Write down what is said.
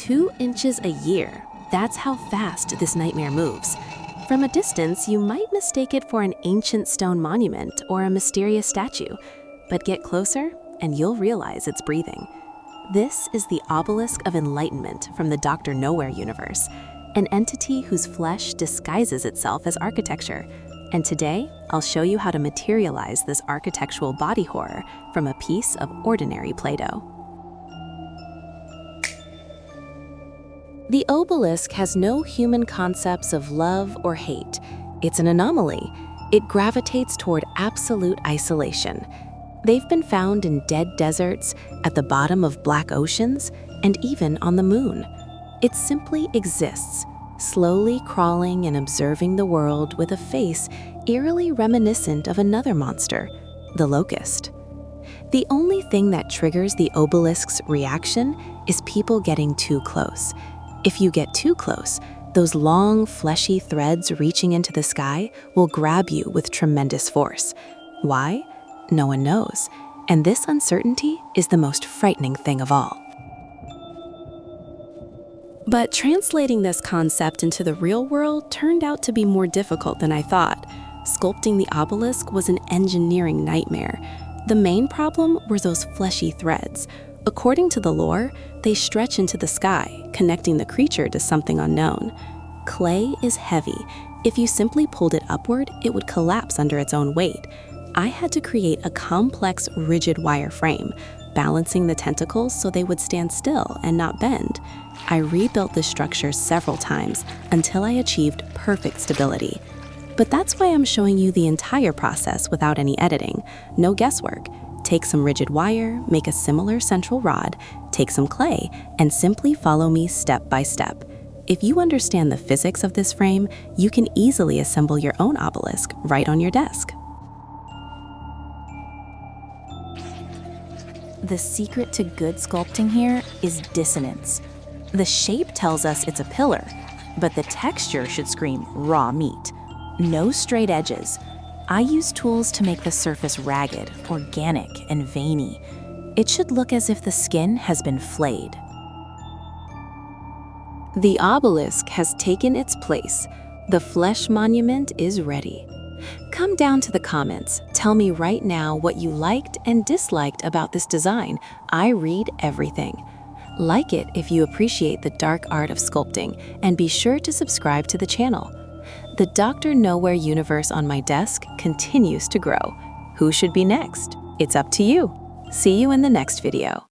2 inches a year. That's how fast this nightmare moves. From a distance, you might mistake it for an ancient stone monument or a mysterious statue, but get closer and you'll realize it's breathing. This is the Obelisk of Enlightenment from the Dr. Nowhere universe, an entity whose flesh disguises itself as architecture. And today, I'll show you how to materialize this architectural body horror from a piece of ordinary Play-Doh. The obelisk has no human concepts of love or hate. It's an anomaly. It gravitates toward absolute isolation. They've been found in dead deserts, at the bottom of black oceans, and even on the moon. It simply exists, slowly crawling and observing the world with a face eerily reminiscent of another monster, the Locust. The only thing that triggers the obelisk's reaction is people getting too close. If you get too close, those long, fleshy threads reaching into the sky will grab you with tremendous force. Why? No one knows. And this uncertainty is the most frightening thing of all. But translating this concept into the real world turned out to be more difficult than I thought. Sculpting the obelisk was an engineering nightmare. The main problem were those fleshy threads. According to the lore, they stretch into the sky, connecting the creature to something unknown. Clay is heavy. If you simply pulled it upward, it would collapse under its own weight. I had to create a complex, rigid wire frame, balancing the tentacles so they would stand still and not bend. I rebuilt this structure several times until I achieved perfect stability. But that's why I'm showing you the entire process without any editing. No guesswork. Take some rigid wire, make a similar central rod, take some clay, and simply follow me step by step. If you understand the physics of this frame, you can easily assemble your own obelisk right on your desk. The secret to good sculpting here is dissonance. The shape tells us it's a pillar, but the texture should scream raw meat. No straight edges. I use tools to make the surface ragged, organic, and veiny. It should look as if the skin has been flayed. The obelisk has taken its place. The flesh monument is ready. Come down to the comments. Tell me right now what you liked and disliked about this design. I read everything. Like it if you appreciate the dark art of sculpting, and be sure to subscribe to the channel. The Dr. Nowhere universe on my desk continues to grow. Who should be next? It's up to you. See you in the next video.